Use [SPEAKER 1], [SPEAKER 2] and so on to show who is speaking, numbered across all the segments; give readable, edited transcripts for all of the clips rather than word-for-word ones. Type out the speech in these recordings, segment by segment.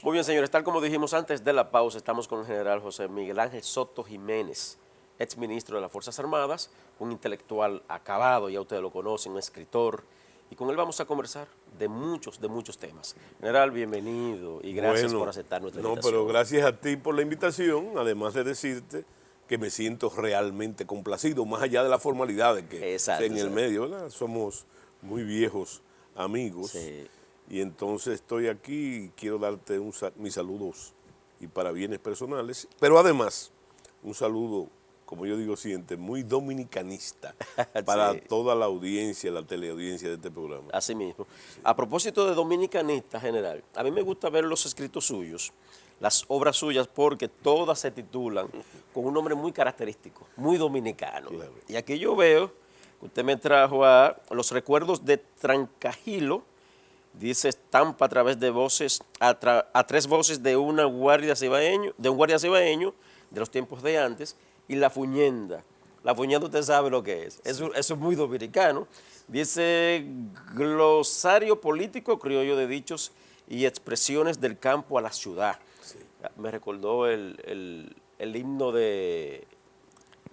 [SPEAKER 1] Muy bien, señores, tal como dijimos antes de la pausa, estamos con el general José Miguel Ángel Soto Jiménez, exministro de las Fuerzas Armadas, un intelectual acabado, ya ustedes lo conocen, un escritor, y con él vamos a conversar de muchos temas. General, bienvenido y gracias por
[SPEAKER 2] Bueno,
[SPEAKER 1] aceptar nuestra
[SPEAKER 2] no, pero
[SPEAKER 1] invitación.
[SPEAKER 2] gracias a ti por la invitación, además de decirte que me siento realmente complacido, más allá de las formalidades que
[SPEAKER 1] Exacto,
[SPEAKER 2] en el
[SPEAKER 1] exacto.
[SPEAKER 2] medio, ¿verdad? Somos muy viejos amigos
[SPEAKER 1] Sí.
[SPEAKER 2] y entonces estoy aquí y quiero darte mis saludos y parabienes personales, pero además un saludo, como yo digo siempre, muy dominicanista para
[SPEAKER 1] Sí,
[SPEAKER 2] toda la audiencia, la teleaudiencia de este programa.
[SPEAKER 1] así mismo. A propósito de dominicanista, general, a mí me gusta ver los escritos suyos, las obras suyas, porque todas se titulan con un nombre muy característico, muy dominicano.
[SPEAKER 2] Claro.
[SPEAKER 1] Y aquí yo veo que usted me trajo a Los recuerdos de Trancajilo, dice estampa a través de voces, a tres voces de un guardia cibaeño de los tiempos de antes, y La Fuñenda. La Fuñenda usted sabe lo que es. Eso es muy dominicano. Dice glosario político criollo de dichos y expresiones del campo a la ciudad. Me recordó el himno de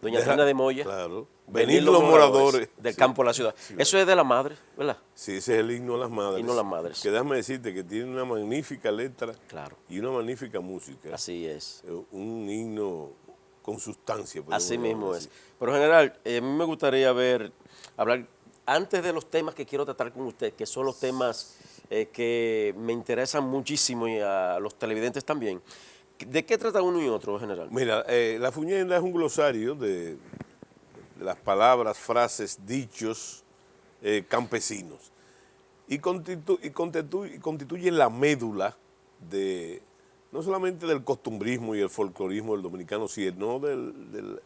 [SPEAKER 1] Doña Trina de Moya,
[SPEAKER 2] Claro,
[SPEAKER 1] venir
[SPEAKER 2] venir
[SPEAKER 1] los
[SPEAKER 2] los
[SPEAKER 1] moradores
[SPEAKER 2] moradores.
[SPEAKER 1] del
[SPEAKER 2] Sí,
[SPEAKER 1] campo a la ciudad.
[SPEAKER 2] sí,
[SPEAKER 1] Eso es de la madre, ¿verdad?
[SPEAKER 2] sí, ese es el himno a las
[SPEAKER 1] Himno a las
[SPEAKER 2] madres.
[SPEAKER 1] madres.
[SPEAKER 2] Que déjame decirte que tiene una magnífica letra
[SPEAKER 1] Claro,
[SPEAKER 2] y una magnífica música.
[SPEAKER 1] así es.
[SPEAKER 2] Un himno con sustancia, podemos
[SPEAKER 1] Así
[SPEAKER 2] llamarlo
[SPEAKER 1] mismo
[SPEAKER 2] así.
[SPEAKER 1] es. Pero general, a mí me gustaría hablar, antes de los temas que quiero tratar con usted, que son los temas que me interesan muchísimo y a los televidentes también. ¿De qué trata uno y otro, general?
[SPEAKER 2] Mira, la fuñenda es un glosario de las palabras, frases, dichos campesinos y constituye la médula de no solamente del costumbrismo y el folclorismo del dominicano, sino de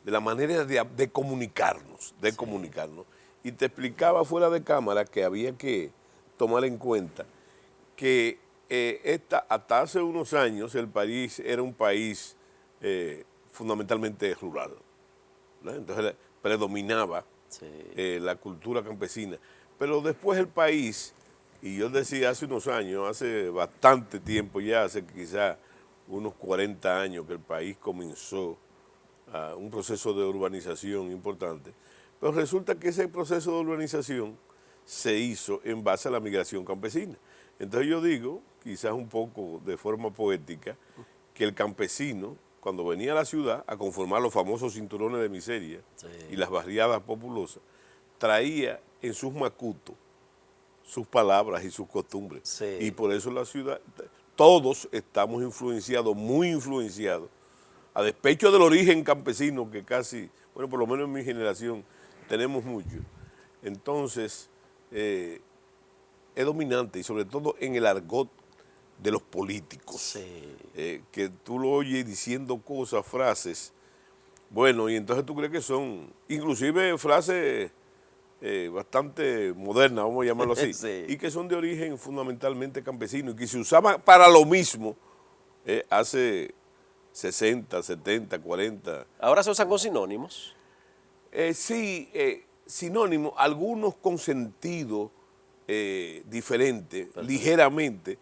[SPEAKER 2] la manera de comunicarnos, Y te explicaba fuera de cámara que había que tomar en cuenta que hasta hace unos años el país era un país fundamentalmente rural, ¿verdad? Entonces predominaba
[SPEAKER 1] Sí,
[SPEAKER 2] la cultura campesina. Pero después el país, y yo decía hace unos años, hace bastante tiempo ya, hace quizás unos 40 años que el país comenzó un proceso de urbanización importante, pero resulta que ese proceso de urbanización se hizo en base a la migración campesina. Entonces yo digo, quizás un poco de forma poética, que el campesino, cuando venía a la ciudad a conformar los famosos cinturones de miseria
[SPEAKER 1] sí.
[SPEAKER 2] y las barriadas populosas, traía en sus macutos sus palabras y sus costumbres.
[SPEAKER 1] Sí.
[SPEAKER 2] Y por eso la ciudad, todos estamos influenciados, muy influenciados, a despecho del origen campesino que casi, bueno, por lo menos en mi generación tenemos mucho. Entonces, es dominante y sobre todo en el argot de los políticos,
[SPEAKER 1] Sí.
[SPEAKER 2] que tú lo oyes diciendo cosas, frases, bueno, y entonces tú crees que son, inclusive frases bastante modernas, vamos a llamarlo así,
[SPEAKER 1] Sí.
[SPEAKER 2] y que son de origen fundamentalmente campesino y que se usaban para lo mismo hace 60, 70, 40.
[SPEAKER 1] Ahora se usan con sinónimos.
[SPEAKER 2] Sí, sinónimos, algunos con sentido diferente,
[SPEAKER 1] Perfecto.
[SPEAKER 2] ligeramente,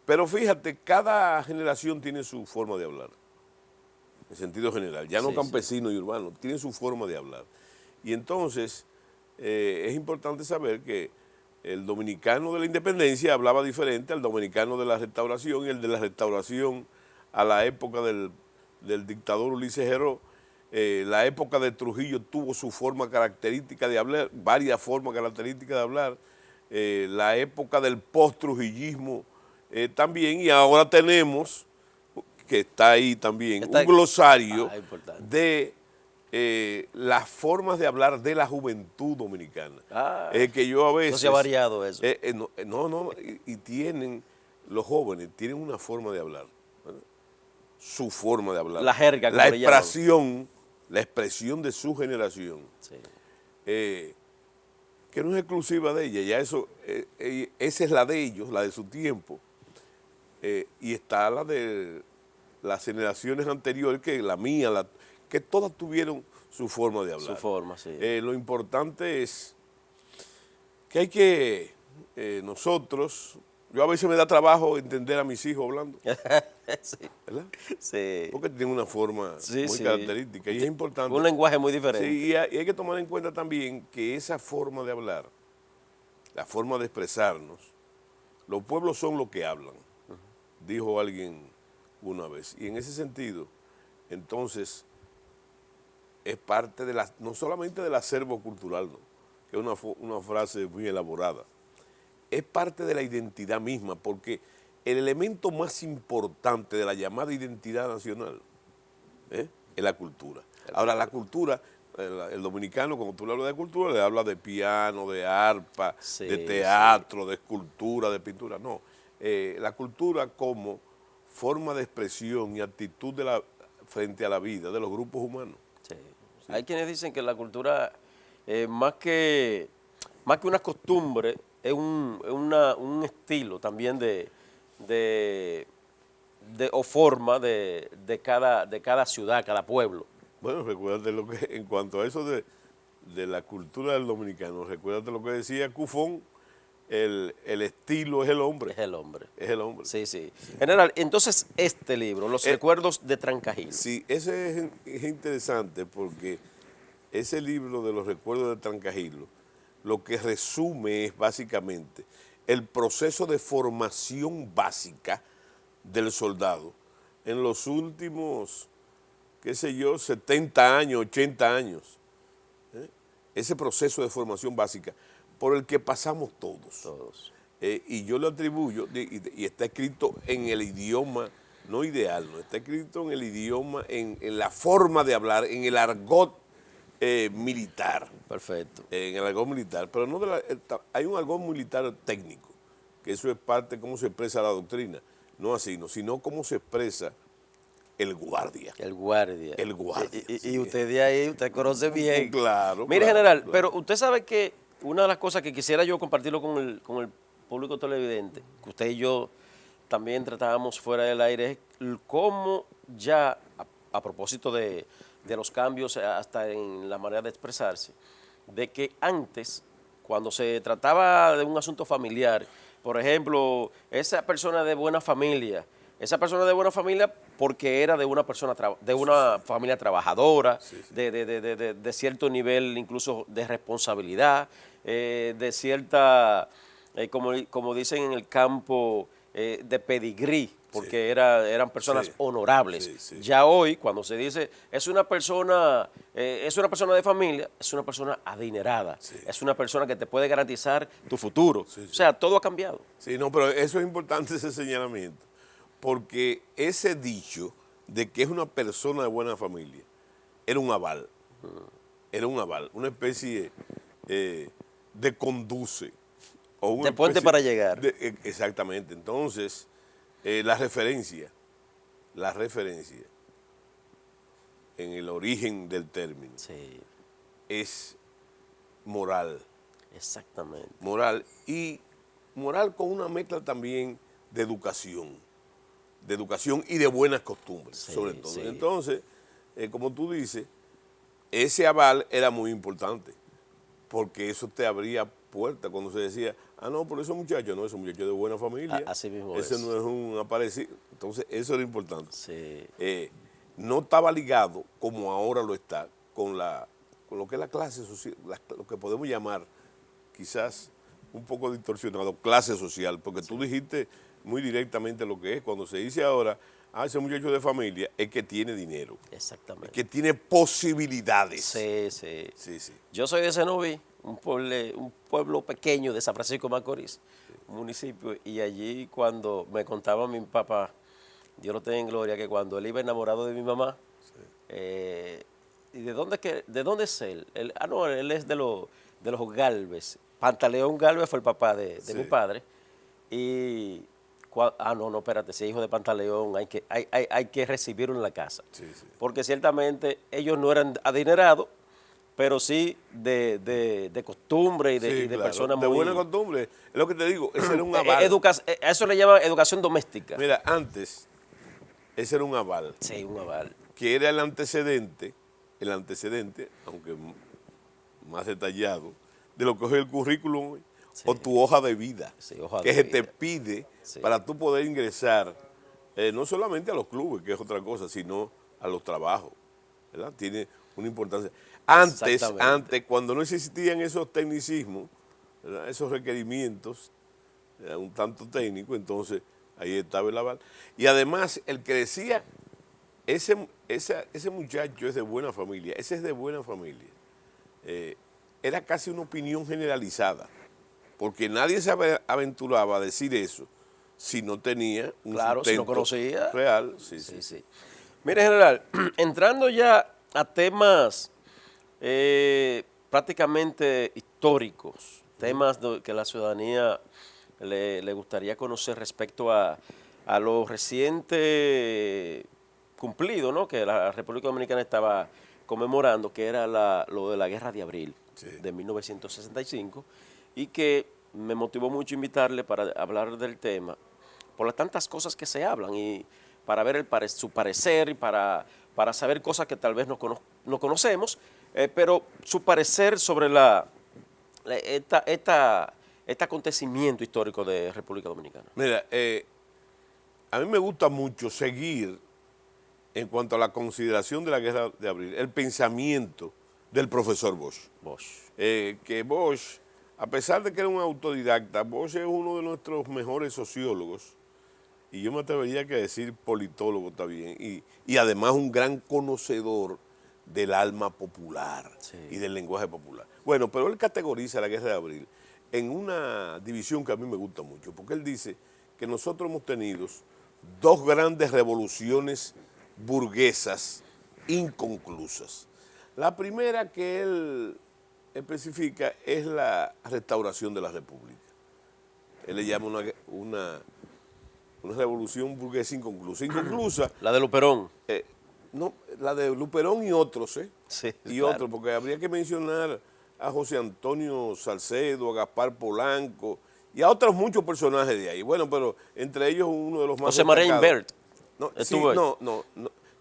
[SPEAKER 2] pero fíjate, cada generación tiene su forma de hablar, en sentido general, ya no
[SPEAKER 1] Sí, sí.
[SPEAKER 2] campesino y urbano, tienen su forma de hablar. Y entonces es importante saber que el dominicano de la independencia hablaba diferente al dominicano de la restauración, y el de la restauración a la época del dictador Ulises Heró. La época de Trujillo tuvo su forma característica de hablar, varias formas características de hablar. La época del post-trujillismo también, y ahora tenemos, que está ahí también,
[SPEAKER 1] Está,
[SPEAKER 2] un glosario
[SPEAKER 1] importante.
[SPEAKER 2] de las formas de hablar de la juventud dominicana. Que yo a
[SPEAKER 1] No se ha
[SPEAKER 2] veces,
[SPEAKER 1] variado eso.
[SPEAKER 2] y tienen, los jóvenes tienen una forma de hablar, ¿verdad? Su forma de hablar,
[SPEAKER 1] La jerga, como le llaman.
[SPEAKER 2] la expresión de su generación,
[SPEAKER 1] Sí.
[SPEAKER 2] que no es exclusiva de ella, ya eso, esa es la de ellos, la de su tiempo, y está la de las generaciones anteriores, que la mía, que todas tuvieron su forma de hablar.
[SPEAKER 1] Su forma, sí.
[SPEAKER 2] Lo importante es que hay que nosotros, Yo a veces me da trabajo entender a mis hijos hablando,
[SPEAKER 1] Sí,
[SPEAKER 2] ¿verdad?
[SPEAKER 1] sí,
[SPEAKER 2] Porque tienen una forma
[SPEAKER 1] sí,
[SPEAKER 2] muy
[SPEAKER 1] sí.
[SPEAKER 2] característica y es importante.
[SPEAKER 1] Un lenguaje muy diferente.
[SPEAKER 2] Sí, y hay que tomar en cuenta también que esa forma de hablar, la forma de expresarnos, los pueblos son lo que hablan, dijo alguien una vez. Y en ese sentido, entonces, es parte de no solamente del acervo cultural, ¿no? Que es una frase muy elaborada, es parte de la identidad misma, porque el elemento más importante de la llamada identidad nacional es la cultura. Ahora, la cultura, el dominicano, cuando tú le hablas de cultura, le hablas de piano, de arpa, de
[SPEAKER 1] Sí, sí,
[SPEAKER 2] teatro, de escultura, de pintura. No, la cultura como forma de expresión y actitud frente a la vida de los grupos humanos.
[SPEAKER 1] sí.
[SPEAKER 2] Sí.
[SPEAKER 1] Hay quienes dicen que la cultura, más que una costumbre, es un estilo también de, o forma de cada ciudad, cada pueblo.
[SPEAKER 2] Bueno, recuérdate lo que, en cuanto a eso de la cultura del dominicano, recuérdate lo que decía Cufón, el estilo es el hombre,
[SPEAKER 1] Es el hombre.
[SPEAKER 2] es el hombre.
[SPEAKER 1] Sí, sí. General, entonces este libro, Los
[SPEAKER 2] Eh,
[SPEAKER 1] recuerdos de Trancajilo.
[SPEAKER 2] Sí, ese es interesante porque ese libro de los recuerdos de Trancajilo, lo que resume es básicamente el proceso de formación básica del soldado en los últimos, qué sé yo, 70 años, 80 años. Ese proceso de formación básica por el que pasamos todos.
[SPEAKER 1] Todos.
[SPEAKER 2] Y yo lo atribuyo, y está escrito en el idioma, no ideal, no, está escrito en el idioma, en la forma de hablar, en el argot militar,
[SPEAKER 1] Perfecto.
[SPEAKER 2] en el argot militar, pero no hay un argot militar técnico, que eso es parte de cómo se expresa la doctrina, no así, no, sino cómo se expresa el guardia.
[SPEAKER 1] El guardia.
[SPEAKER 2] El guardia,
[SPEAKER 1] Y
[SPEAKER 2] sí.
[SPEAKER 1] usted de ahí, usted conoce bien.
[SPEAKER 2] Claro,
[SPEAKER 1] Mire,
[SPEAKER 2] claro,
[SPEAKER 1] general,
[SPEAKER 2] claro.
[SPEAKER 1] pero usted sabe que una de las cosas que quisiera yo compartirlo con el público televidente, que usted y yo también tratábamos fuera del aire, es cómo ya, a propósito de los cambios hasta en la manera de expresarse, de que antes, cuando se trataba de un asunto familiar, por ejemplo, esa persona de buena familia porque era de una persona de una familia trabajadora,
[SPEAKER 2] Sí, sí.
[SPEAKER 1] de cierto nivel incluso de responsabilidad, de cierta, como dicen en el campo, de pedigrí, porque eran personas
[SPEAKER 2] Sí,
[SPEAKER 1] honorables.
[SPEAKER 2] sí, sí.
[SPEAKER 1] Ya hoy, cuando se dice es una persona de familia, es una persona adinerada,
[SPEAKER 2] Sí.
[SPEAKER 1] es una persona que te puede garantizar tu futuro.
[SPEAKER 2] Sí, sí.
[SPEAKER 1] O sea, todo ha cambiado.
[SPEAKER 2] Sí, no, pero eso es importante, ese señalamiento, porque ese dicho de que es una persona de buena familia era un aval, una especie de conduce. O una
[SPEAKER 1] De puente
[SPEAKER 2] especie
[SPEAKER 1] para llegar.
[SPEAKER 2] exactamente, entonces la referencia en el origen del término
[SPEAKER 1] Sí,
[SPEAKER 2] es moral,
[SPEAKER 1] exactamente.
[SPEAKER 2] moral y moral con una mezcla también de educación y de buenas costumbres,
[SPEAKER 1] Sí,
[SPEAKER 2] sobre todo.
[SPEAKER 1] sí.
[SPEAKER 2] Entonces, como tú dices, ese aval era muy importante, porque eso te abría puertas cuando se decía, no, por ese muchacho es de buena familia,
[SPEAKER 1] Así mismo
[SPEAKER 2] ese
[SPEAKER 1] es.
[SPEAKER 2] no es un aparecido. Entonces, eso era importante.
[SPEAKER 1] Sí,
[SPEAKER 2] No estaba ligado, como ahora lo está, con lo que es la clase social, lo que podemos llamar, quizás un poco distorsionado, clase social, porque tú dijiste muy directamente lo que es. Cuando se dice ahora, ese muchacho de familia, es que tiene dinero, es
[SPEAKER 1] exactamente.
[SPEAKER 2] que tiene posibilidades.
[SPEAKER 1] Sí, sí.
[SPEAKER 2] Sí, sí.
[SPEAKER 1] Yo soy de Cenoví, un pueblo pequeño de San Francisco de Macorís, un municipio, y allí cuando me contaba mi papá, Dios lo tenga en gloria, que cuando él iba enamorado de mi mamá, ¿y de dónde es él? No, él es de los Galvez. Pantaleón Galvez fue el papá de
[SPEAKER 2] Sí.
[SPEAKER 1] mi padre. Y, no, espérate, si es hijo de Pantaleón, hay que recibirlo en la casa.
[SPEAKER 2] Sí, sí.
[SPEAKER 1] Porque ciertamente ellos no eran adinerados, pero sí de costumbre y de,
[SPEAKER 2] Sí,
[SPEAKER 1] y de
[SPEAKER 2] claro,
[SPEAKER 1] personas
[SPEAKER 2] de
[SPEAKER 1] muy...
[SPEAKER 2] buena costumbre. Es lo que te digo, ese era un aval.
[SPEAKER 1] A eso le llaman educación doméstica.
[SPEAKER 2] Mira, antes, ese era un aval,
[SPEAKER 1] Sí, un aval.
[SPEAKER 2] que era el antecedente, aunque más detallado, de lo que es el currículum hoy.
[SPEAKER 1] Sí.
[SPEAKER 2] o tu hoja de vida,
[SPEAKER 1] Sí, hoja
[SPEAKER 2] que
[SPEAKER 1] de
[SPEAKER 2] se te
[SPEAKER 1] vida.
[SPEAKER 2] pide
[SPEAKER 1] Sí.
[SPEAKER 2] para tú poder ingresar, no solamente a los clubes, que es otra cosa, sino a los trabajos, ¿verdad? Tiene una importancia.
[SPEAKER 1] Exactamente.
[SPEAKER 2] Antes, cuando no existían esos tecnicismos, ¿verdad? Esos requerimientos, un tanto técnico, entonces ahí estaba el aval. Y además, el que decía, ese muchacho es de buena familia, ese es de buena familia, era casi una opinión generalizada, porque nadie se aventuraba a decir eso si no tenía un
[SPEAKER 1] Claro, si no
[SPEAKER 2] sustento
[SPEAKER 1] conocía.
[SPEAKER 2] real. Sí, sí,
[SPEAKER 1] Sí,
[SPEAKER 2] sí.
[SPEAKER 1] sí. Mire, general, entrando ya a temas prácticamente históricos, temas que la ciudadanía le gustaría conocer respecto a lo reciente cumplido, ¿no? Que la República Dominicana estaba conmemorando, que era lo de la Guerra de Abril
[SPEAKER 2] Sí.
[SPEAKER 1] de 1965, y que me motivó mucho invitarle para hablar del tema, por las tantas cosas que se hablan y para ver su parecer y para saber cosas que tal vez no conocemos, pero su parecer sobre este acontecimiento histórico de República Dominicana.
[SPEAKER 2] Mira, a mí me gusta mucho seguir, en cuanto a la consideración de la Guerra de Abril, el pensamiento del profesor Bosch.
[SPEAKER 1] Bosch.
[SPEAKER 2] Que Bosch, a pesar de que era un autodidacta, Bosch es uno de nuestros mejores sociólogos, y yo me atrevería a decir politólogo también, y además un gran conocedor del alma popular
[SPEAKER 1] Sí.
[SPEAKER 2] y del lenguaje popular. Bueno, pero él categoriza la Guerra de Abril en una división que a mí me gusta mucho, porque él dice que nosotros hemos tenido dos grandes revoluciones burguesas inconclusas. La primera que él especifica es la restauración de la República. Él le llama una revolución burguesa inconclusa. Inconclusa,
[SPEAKER 1] La de Luperón.
[SPEAKER 2] no, la de Luperón y otros,
[SPEAKER 1] Sí,
[SPEAKER 2] y
[SPEAKER 1] claro.
[SPEAKER 2] otros, porque habría que mencionar a José Antonio Salcedo, a Gaspar Polanco y a otros muchos personajes de ahí. Bueno, pero entre ellos uno de los más
[SPEAKER 1] José María
[SPEAKER 2] destacados.
[SPEAKER 1] Invert.
[SPEAKER 2] No, sí,
[SPEAKER 1] Estuvo ahí.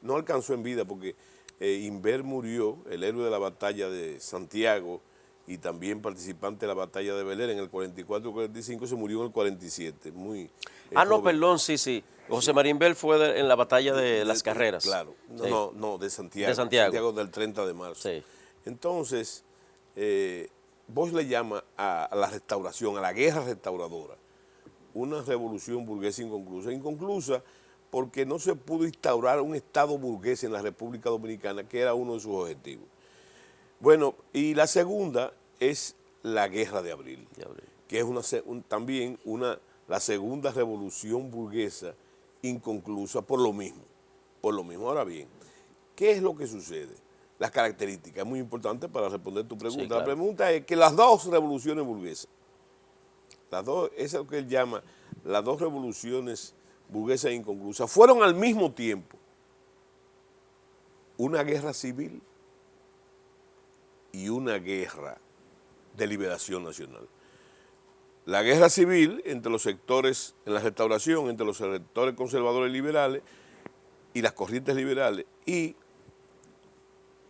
[SPEAKER 2] no alcanzó en vida porque Invert murió, el héroe de la batalla de Santiago y también participante de la batalla de Belén en el 44-45, se murió en el 47, muy
[SPEAKER 1] Ah, no,
[SPEAKER 2] joven.
[SPEAKER 1] perdón, sí, sí. José María Invert fue en la batalla de las carreras.
[SPEAKER 2] Claro,
[SPEAKER 1] Sí.
[SPEAKER 2] de Santiago.
[SPEAKER 1] De Santiago.
[SPEAKER 2] Santiago del 30 de marzo.
[SPEAKER 1] Sí.
[SPEAKER 2] Entonces, Bosch le llama a la restauración, a la guerra restauradora, una revolución burguesa inconclusa. Inconclusa porque no se pudo instaurar un Estado burgués en la República Dominicana, que era uno de sus objetivos. Bueno, y la segunda es la Guerra de Abril,
[SPEAKER 1] De Abril.
[SPEAKER 2] que es también la segunda revolución burguesa inconclusa por lo mismo. Por lo mismo. Ahora bien, ¿qué es lo que sucede? Las características, es muy importante para responder tu pregunta.
[SPEAKER 1] Sí, claro.
[SPEAKER 2] La pregunta es que las dos revoluciones burguesas, es lo que él llama las dos revoluciones burguesas inconclusas, fueron al mismo tiempo una guerra civil y una guerra de liberación nacional. La guerra civil entre los sectores, en la restauración, entre los sectores conservadores liberales y las corrientes liberales, y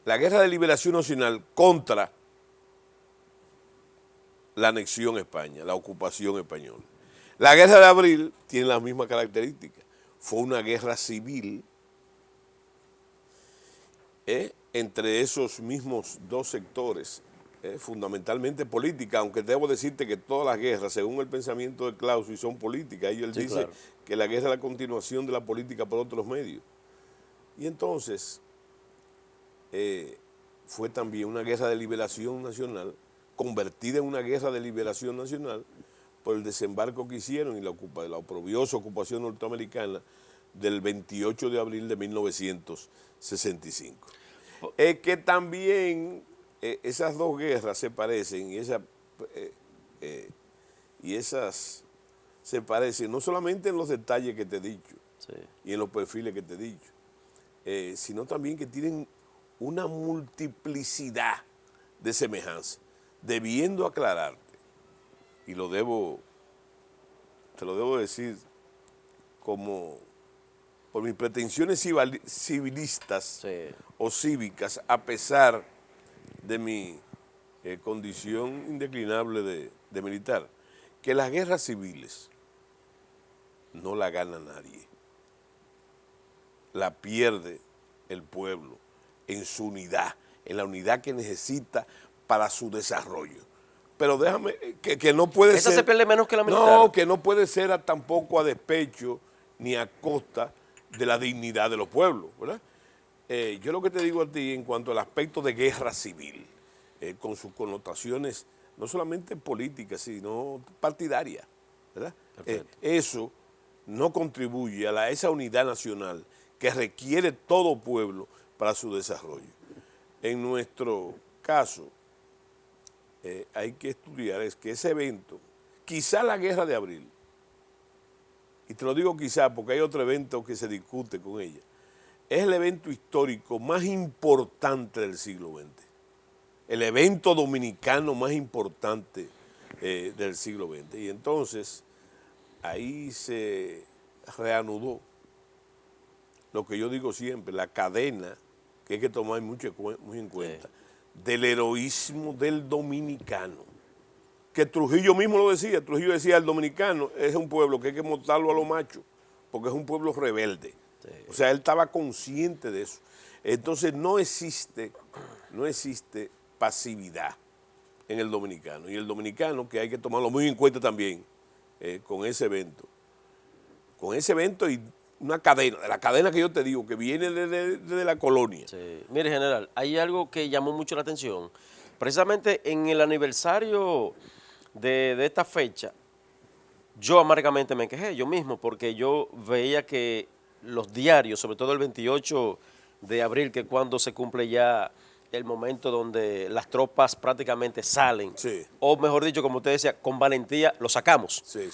[SPEAKER 2] la guerra de liberación nacional contra la anexión a España, la ocupación española. La guerra de Abril tiene las mismas características. Fue una guerra civil entre esos mismos dos sectores, fundamentalmente política, aunque debo decirte que todas las guerras, según el pensamiento de Clausewitz, son políticas. Él
[SPEAKER 1] Sí,
[SPEAKER 2] dice
[SPEAKER 1] claro.
[SPEAKER 2] que la guerra es la continuación de la política por otros medios. Y entonces fue también una guerra de liberación nacional, convertida en una guerra de liberación nacional por el desembarco que hicieron y la oprobiosa ocupación norteamericana del 28 de abril de 1965. Que también esas dos guerras se parecen y esas se parecen no solamente en los detalles que te he dicho
[SPEAKER 1] Sí.
[SPEAKER 2] y en los perfiles que te he dicho, sino también que tienen una multiplicidad de semejanzas, debiendo aclararte, y te lo debo decir como por mis pretensiones civilistas
[SPEAKER 1] Sí.
[SPEAKER 2] o cívicas, a pesar de mi condición indeclinable de militar, que las guerras civiles no la gana nadie, la pierde el pueblo en su unidad, en la unidad que necesita para su desarrollo. Pero déjame, que no puede
[SPEAKER 1] Esa
[SPEAKER 2] ser...
[SPEAKER 1] se pierde menos que la militar.
[SPEAKER 2] No, que no puede ser tampoco a despecho ni a costa de la dignidad de los pueblos, ¿verdad? Yo lo que te digo a ti en cuanto al aspecto de guerra civil, con sus connotaciones no solamente políticas, sino partidarias, ¿verdad? Eso no contribuye a esa unidad nacional que requiere todo pueblo para su desarrollo. En nuestro caso, hay que estudiar es que ese evento, quizá la guerra de abril, y te lo digo quizá porque hay otro evento que se discute con ella, es el evento histórico más importante del siglo XX, el evento dominicano más importante del siglo XX. Y entonces ahí se reanudó lo que yo digo siempre, la cadena que hay que tomar muy en cuenta, del heroísmo del dominicano. Que Trujillo mismo lo decía, Trujillo decía, el dominicano es un pueblo que hay que montarlo a los machos, porque es un pueblo rebelde. Sí. O sea, él estaba consciente de eso. Entonces no existe pasividad en el dominicano. Y el dominicano, que hay que tomarlo muy en cuenta también con ese evento. Con ese evento y una cadena, de la cadena que yo te digo, que viene desde la colonia.
[SPEAKER 1] Sí. Mire, general, hay algo que llamó mucho la atención. Precisamente en el aniversario de esta fecha, yo amargamente me quejé yo mismo, porque yo veía que los diarios, sobre todo el 28 de abril, que es cuando se cumple ya el momento donde las tropas prácticamente salen,
[SPEAKER 2] sí,
[SPEAKER 1] o mejor dicho, como usted decía, con valentía lo sacamos,
[SPEAKER 2] sí,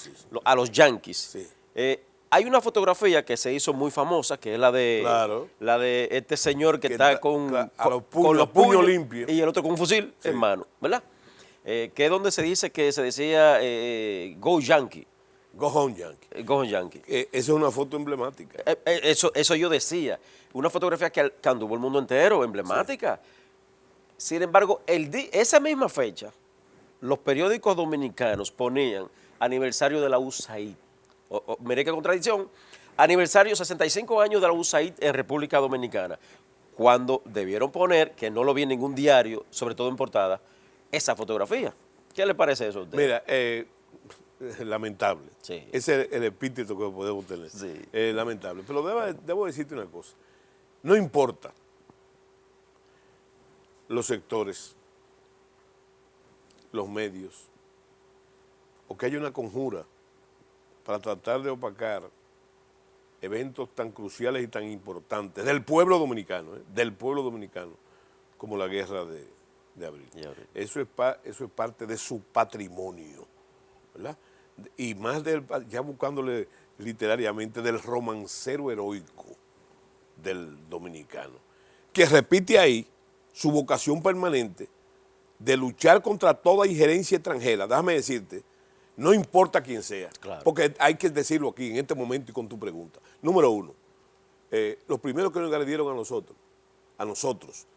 [SPEAKER 1] a los yanquis.
[SPEAKER 2] Sí.
[SPEAKER 1] Hay una fotografía que se hizo muy famosa, que es la de este señor que está con
[SPEAKER 2] los puños limpios
[SPEAKER 1] y el otro con un fusil en mano, ¿verdad? Que es donde se dice que se decía Go Yankee.
[SPEAKER 2] Go Home Yankee.
[SPEAKER 1] Go Home Yankee.
[SPEAKER 2] Esa es una foto emblemática.
[SPEAKER 1] Eso yo decía. Una fotografía que anduvo el mundo entero, emblemática. Sí. Sin embargo, esa misma fecha, los periódicos dominicanos ponían aniversario de la USAID. Mire qué contradicción. Aniversario 65 años de la USAID en República Dominicana. Cuando debieron poner, que no lo vi en ningún diario, sobre todo en portada, esa fotografía. ¿Qué le parece eso a usted?
[SPEAKER 2] Mira, lamentable.
[SPEAKER 1] Sí.
[SPEAKER 2] Ese es el epíteto que podemos tener.
[SPEAKER 1] Sí.
[SPEAKER 2] Lamentable. Pero debo decirte una cosa. No importa los sectores, los medios, o que haya una conjura para tratar de opacar eventos tan cruciales y tan importantes del pueblo dominicano, como la guerra de abril. Eso es parte de su patrimonio, ¿verdad? Y más ya buscándole literariamente, del romancero heroico del dominicano, que repite ahí su vocación permanente de luchar contra toda injerencia extranjera. Déjame decirte, no importa quién sea, claro, porque hay que decirlo aquí en este momento y con tu pregunta. Número uno, los primeros que nos agredieron a nosotros,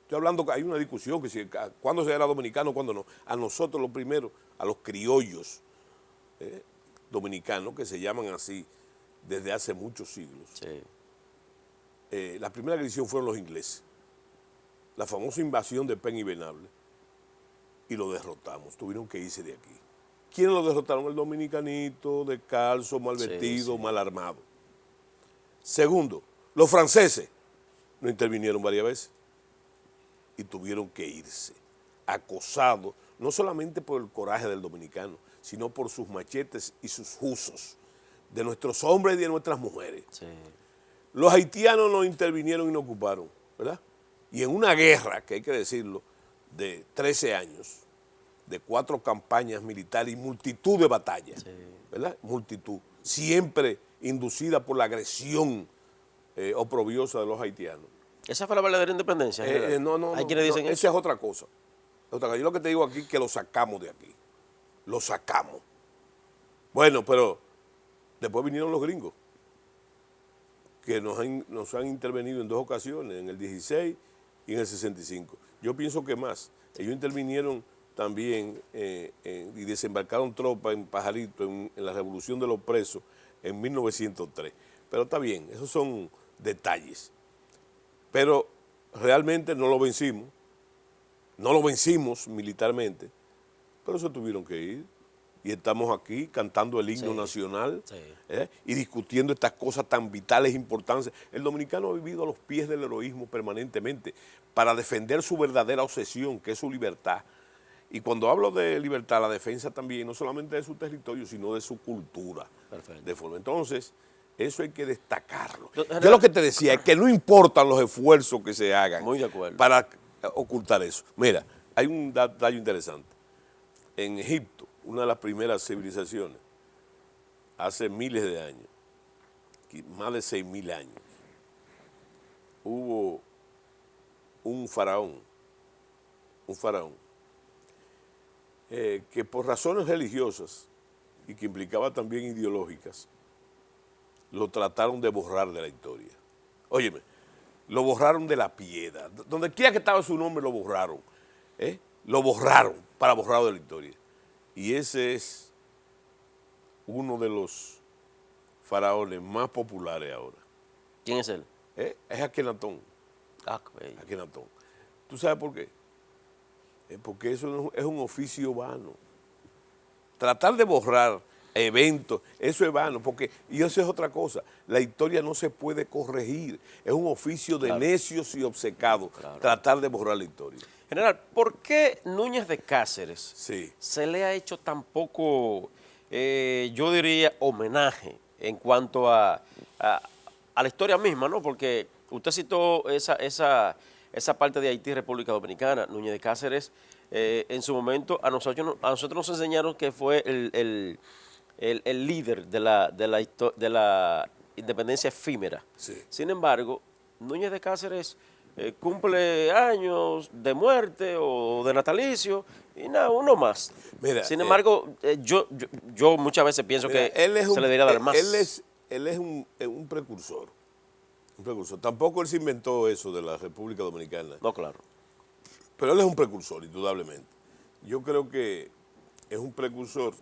[SPEAKER 2] estoy hablando que hay una discusión que si cuándo se era dominicano, cuándo no, a nosotros los primeros, a los criollos dominicanos, que se llaman así desde hace muchos siglos. Sí. La primera agresión fueron los ingleses, la famosa invasión de Peña-y-Venable, y lo derrotamos, tuvieron que irse de aquí. ¿Quiénes lo derrotaron? El dominicanito, descalzo, mal vestido, mal armado. Segundo, los franceses no intervinieron varias veces y tuvieron que irse, acosados, no solamente por el coraje del dominicano, sino por sus machetes y sus usos, de nuestros hombres y de nuestras mujeres. Sí. Los haitianos no intervinieron y no ocuparon, ¿verdad? Y en una guerra, que hay que decirlo, de 13 años, de 4 campañas militares y multitud de batallas, sí, ¿verdad? Multitud, siempre inducida por la agresión oprobiosa de los haitianos.
[SPEAKER 1] ¿Esa fue la verdadera independencia?
[SPEAKER 2] No,
[SPEAKER 1] ¿Hay quienes dicen eso?
[SPEAKER 2] Esa es otra cosa. Yo lo que te digo aquí es que lo sacamos de aquí, lo sacamos. Bueno, pero después vinieron los gringos, que nos han intervenido en 2 ocasiones, en el 16 y en el 65. Yo pienso que más. Ellos intervinieron también y desembarcaron tropas en Pajarito en la Revolución de los Presos en 1903. Pero está bien, esos son detalles. Pero realmente no lo vencimos militarmente, pero se tuvieron que ir. Y estamos aquí cantando el himno nacional y discutiendo estas cosas tan vitales, importantes. El dominicano ha vivido a los pies del heroísmo permanentemente para defender su verdadera obsesión, que es su libertad. Y cuando hablo de libertad, la defensa también, no solamente de su territorio, sino de su cultura. De forma. Entonces, eso hay que destacarlo. Yo lo que te decía es que no importan los esfuerzos que se hagan para ocultar eso. Mira, hay un detalle interesante. En Egipto, una de las primeras civilizaciones, hace miles de años, más de 6.000 años, hubo un faraón, que por razones religiosas y que implicaba también ideológicas, lo trataron de borrar de la historia. Óyeme, lo borraron de la piedra. Donde quiera que estaba su nombre lo borraron. Lo borraron para borrarlo de la historia. Y ese es uno de los faraones más populares ahora.
[SPEAKER 1] ¿Quién es él?
[SPEAKER 2] Es Akenatón. Akenatón. ¿Tú sabes por qué? Porque eso es un oficio vano. Tratar de borrar eventos, eso es vano, y eso es otra cosa. La historia no se puede corregir. Es un oficio de necios y obcecados tratar de borrar la historia.
[SPEAKER 1] General, ¿por qué Núñez de Cáceres se le ha hecho tan poco, yo diría, homenaje en cuanto a la historia misma, ¿no? Porque usted citó esa parte de Haití, República Dominicana. Núñez de Cáceres, en su momento, a nosotros nos enseñaron que fue el líder de la independencia efímera. Sin embargo, Núñez de Cáceres cumple años de muerte o de natalicio y nada, uno más.
[SPEAKER 2] Mira,
[SPEAKER 1] sin embargo, yo muchas veces pienso que se le debería dar más.
[SPEAKER 2] Él es un precursor. Tampoco él se inventó eso de la República Dominicana.
[SPEAKER 1] No, claro.
[SPEAKER 2] Pero él es un precursor, indudablemente. Yo creo que es un precursor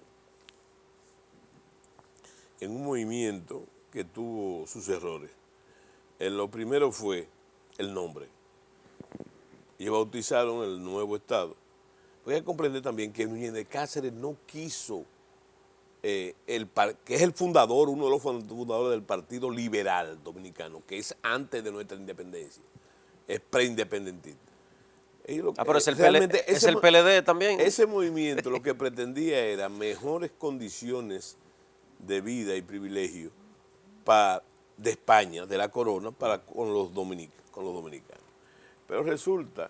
[SPEAKER 2] en un movimiento que tuvo sus errores. Lo primero fue el nombre. Y bautizaron el nuevo Estado. Voy a comprender también que Núñez de Cáceres no quiso, que es el fundador, uno de los fundadores del Partido Liberal Dominicano, que es antes de nuestra independencia, es preindependentista.
[SPEAKER 1] Pero es el PLD también.
[SPEAKER 2] Ese movimiento lo que pretendía era mejores condiciones de vida y privilegio de España, de la corona, con los dominicanos. Pero resulta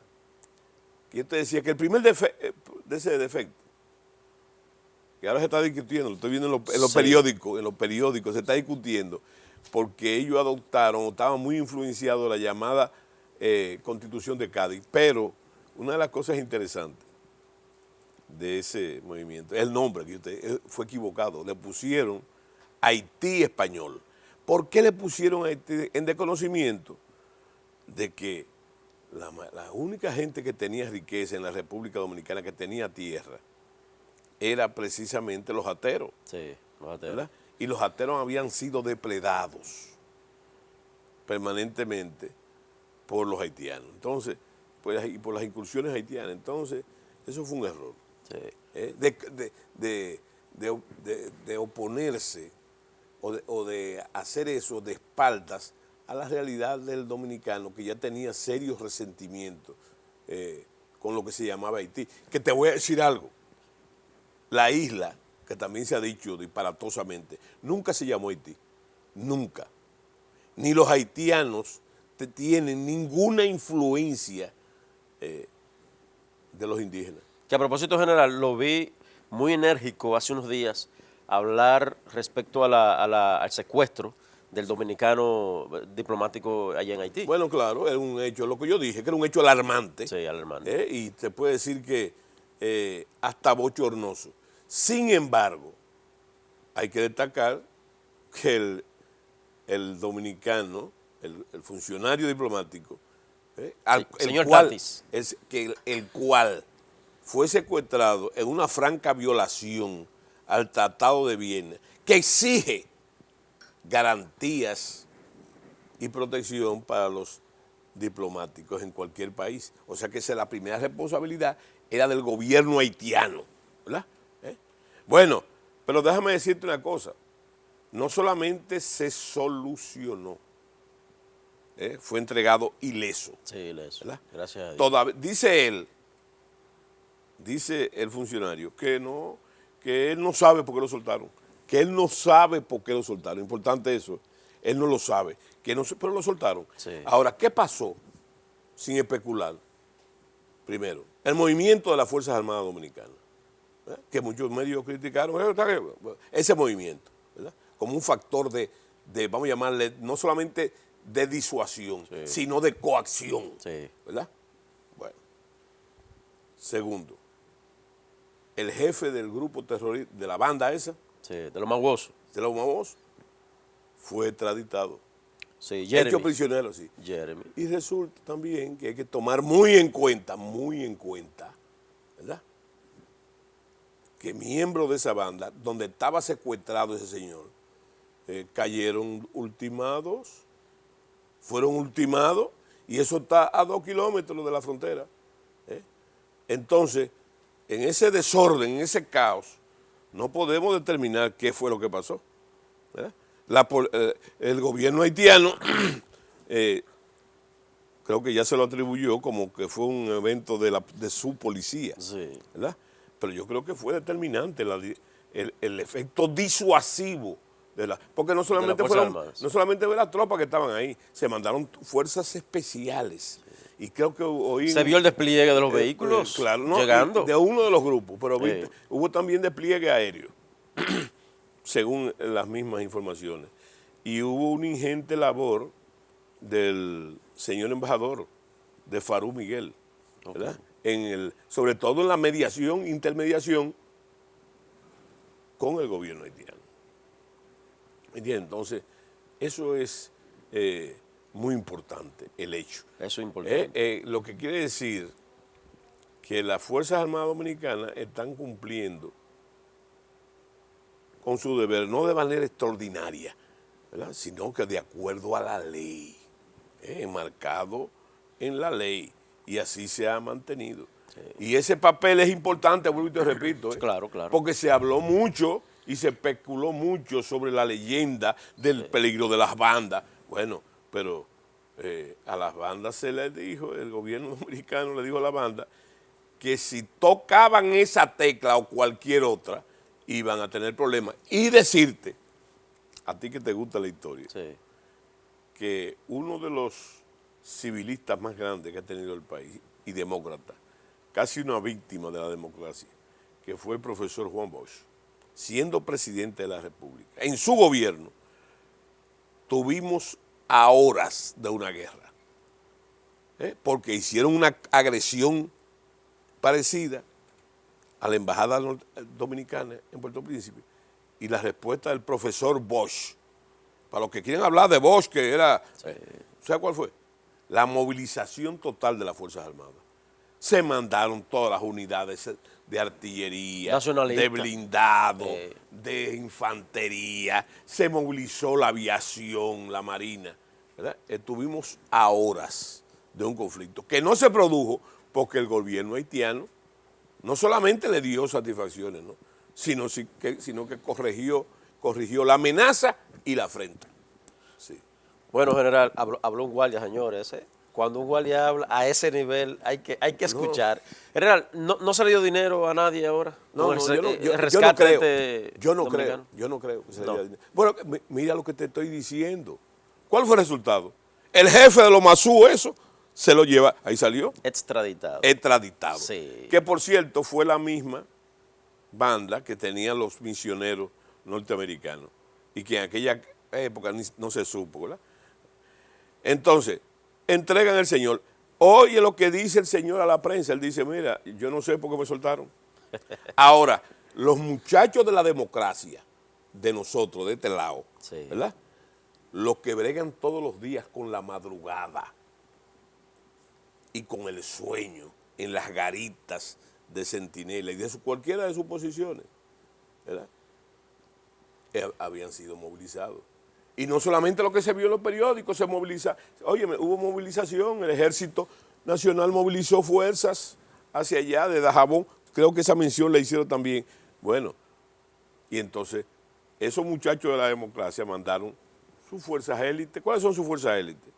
[SPEAKER 2] que yo te decía que el primer de ese defecto, que ahora se está discutiendo, lo estoy viendo en los periódicos, se está discutiendo, porque ellos adoptaron o estaban muy influenciados de la llamada Constitución de Cádiz. Pero una de las cosas interesantes de ese movimiento es el nombre, que fue equivocado. Le pusieron Haití Español. ¿Por qué le pusieron Haití? En desconocimiento de que la única gente que tenía riqueza en la República Dominicana, que tenía tierra, era precisamente los ateros.
[SPEAKER 1] Sí, los ateros.
[SPEAKER 2] ¿Verdad? Y los ateros habían sido depredados permanentemente por los haitianos. Entonces, y por las incursiones haitianas. Entonces, eso fue un error. De oponerse o de hacer eso de espaldas a la realidad del dominicano, que ya tenía serios resentimientos con lo que se llamaba Haití. Que te voy a decir algo, la isla, que también se ha dicho disparatosamente, nunca se llamó Haití, nunca. Ni los haitianos tienen ninguna influencia de los indígenas.
[SPEAKER 1] Que a propósito, general, lo vi muy enérgico hace unos días hablar respecto al secuestro del dominicano diplomático allá en Haití.
[SPEAKER 2] Bueno, claro, era un hecho, lo que yo dije, que era un hecho alarmante.
[SPEAKER 1] Sí, alarmante.
[SPEAKER 2] Y se puede decir que hasta bochornoso. Sin embargo, hay que destacar que el dominicano, el funcionario diplomático,
[SPEAKER 1] señor Tatis,
[SPEAKER 2] el cual fue secuestrado en una franca violación al Tratado de Viena, que exige garantías y protección para los diplomáticos en cualquier país. O sea que esa es la primera responsabilidad, era del gobierno haitiano, ¿verdad? Bueno, pero déjame decirte una cosa, no solamente se solucionó, fue entregado ileso.
[SPEAKER 1] Sí, ileso.
[SPEAKER 2] ¿Verdad?
[SPEAKER 1] Gracias a Dios.
[SPEAKER 2] Dice el funcionario que él no sabe por qué lo soltaron, que él no sabe por qué lo soltaron, importante eso, él no lo sabe, pero lo soltaron.
[SPEAKER 1] Sí.
[SPEAKER 2] Ahora, ¿qué pasó? Sin especular. Primero, el movimiento de las Fuerzas Armadas Dominicanas, ¿verdad? Que muchos medios criticaron ese movimiento, ¿verdad? Como un factor de, vamos a llamarle, no solamente de disuasión,
[SPEAKER 1] sí,
[SPEAKER 2] sino de coacción,
[SPEAKER 1] sí,
[SPEAKER 2] ¿verdad? Bueno. Segundo, el jefe del grupo terrorista, de la banda esa,
[SPEAKER 1] sí, de los maguosos.
[SPEAKER 2] de los Mamos, fue extraditado.
[SPEAKER 1] Sí, Jeremy.
[SPEAKER 2] Hecho prisionero, sí.
[SPEAKER 1] Jeremy.
[SPEAKER 2] Y resulta también que hay que tomar muy en cuenta, ¿verdad? Que miembros de esa banda, donde estaba secuestrado ese señor, cayeron ultimados, fueron ultimados, y eso está a 2 kilómetros de la frontera. Entonces, en ese desorden, en ese caos, no podemos determinar qué fue lo que pasó, ¿verdad? El gobierno haitiano creo que ya se lo atribuyó como que fue un evento de su policía,
[SPEAKER 1] Sí.
[SPEAKER 2] ¿verdad? Pero yo creo que fue determinante el efecto disuasivo porque no solamente fue la tropa que estaban ahí, se mandaron fuerzas especiales. Y creo que hoy
[SPEAKER 1] Se vio el despliegue de los vehículos
[SPEAKER 2] claro, no,
[SPEAKER 1] llegando.
[SPEAKER 2] de uno de los grupos, pero ¿viste? Hubo también despliegue aéreo, según las mismas informaciones. Y hubo una ingente labor del señor embajador de Farú Miguel, ¿verdad? Sobre todo en la intermediación con el gobierno haitiano. ¿Entiendes? Entonces, eso es muy importante, el hecho.
[SPEAKER 1] Eso es importante.
[SPEAKER 2] Lo que quiere decir que las Fuerzas Armadas Dominicanas están cumpliendo con su deber, no de manera extraordinaria, ¿verdad? Sino que de acuerdo a la ley, enmarcado en la ley, y así se ha mantenido. Sí. Y ese papel es importante, vuelvo y te repito,
[SPEAKER 1] claro, claro.
[SPEAKER 2] Porque se habló mucho y se especuló mucho sobre la leyenda del peligro de las bandas. Bueno, pero a las bandas se les dijo, el gobierno dominicano le dijo a la banda que si tocaban esa tecla o cualquier otra, iban a tener problemas. Y decirte, a ti que te gusta la historia,
[SPEAKER 1] sí,
[SPEAKER 2] que uno de los civilistas más grandes que ha tenido el país, y demócrata, casi una víctima de la democracia, que fue el profesor Juan Bosch, siendo presidente de la República, en su gobierno, tuvimos a horas de una guerra, porque hicieron una agresión parecida a la embajada dominicana en Puerto Príncipe, y la respuesta del profesor Bosch, para los que quieren hablar de Bosch, que era, ¿sabe cuál fue? La movilización total de las Fuerzas Armadas. Se mandaron todas las unidades de artillería, de blindado, de infantería, se movilizó la aviación, la marina, ¿verdad? Estuvimos a horas de un conflicto que no se produjo porque el gobierno haitiano no solamente le dio satisfacciones, ¿no? sino que corrigió la amenaza y la afrenta. Sí.
[SPEAKER 1] Bueno, general, habló un guardia, señores. Cuando un guardia habla a ese nivel hay que escuchar. No. General, ¿no se le dio dinero a nadie ahora?
[SPEAKER 2] No, yo no creo que se le dio dinero. Bueno, mira lo que te estoy diciendo. ¿Cuál fue el resultado? El jefe de los Masú, eso, se lo lleva, ahí salió.
[SPEAKER 1] Extraditado.
[SPEAKER 2] Extraditado.
[SPEAKER 1] Sí.
[SPEAKER 2] Que por cierto fue la misma banda que tenían los misioneros norteamericanos y que en aquella época no se supo, ¿verdad? Entonces, entregan al señor. Oye lo que dice el señor a la prensa. Él dice, mira, yo no sé por qué me soltaron. Ahora, los muchachos de la democracia, de nosotros, de este lado, sí, ¿verdad? Los que bregan todos los días con la madrugada y con el sueño en las garitas de centinela y de cualquiera de sus posiciones, ¿verdad? Habían sido movilizados. Y no solamente lo que se vio en los periódicos, se moviliza. Oye, hubo movilización, el Ejército Nacional movilizó fuerzas hacia allá, de Dajabón. Creo que esa mención la hicieron también. Bueno, y entonces esos muchachos de la democracia mandaron sus fuerzas élites. ¿Cuáles son sus fuerzas élites?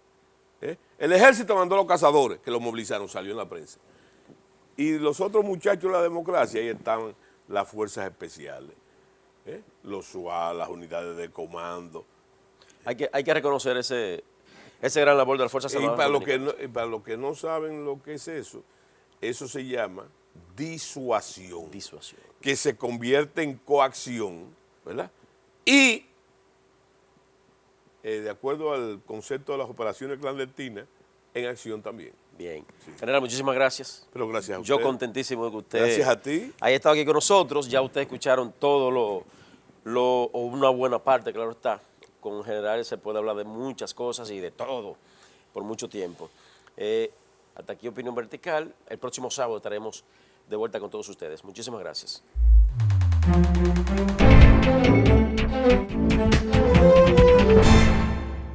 [SPEAKER 2] El Ejército mandó a los cazadores, que los movilizaron, salió en la prensa. Y los otros muchachos de la democracia, ahí estaban las fuerzas especiales, los SWAT, las unidades de comando.
[SPEAKER 1] Hay que reconocer ese gran labor de las Fuerzas
[SPEAKER 2] Y
[SPEAKER 1] Armadas dominicanas.
[SPEAKER 2] para los que no saben lo que es eso se llama disuasión, que se convierte en coacción, ¿verdad? Y de acuerdo al concepto de las operaciones clandestinas, en acción también.
[SPEAKER 1] Bien. Sí. General, muchísimas gracias.
[SPEAKER 2] Pero gracias a usted.
[SPEAKER 1] Yo contentísimo de que usted
[SPEAKER 2] gracias a ti.
[SPEAKER 1] haya estado aquí con nosotros. Ya ustedes escucharon todo o una buena parte, claro está. Con general se puede hablar de muchas cosas y de todo por mucho tiempo. Hasta aquí Opinión Vertical. El próximo sábado estaremos de vuelta con todos ustedes. Muchísimas gracias.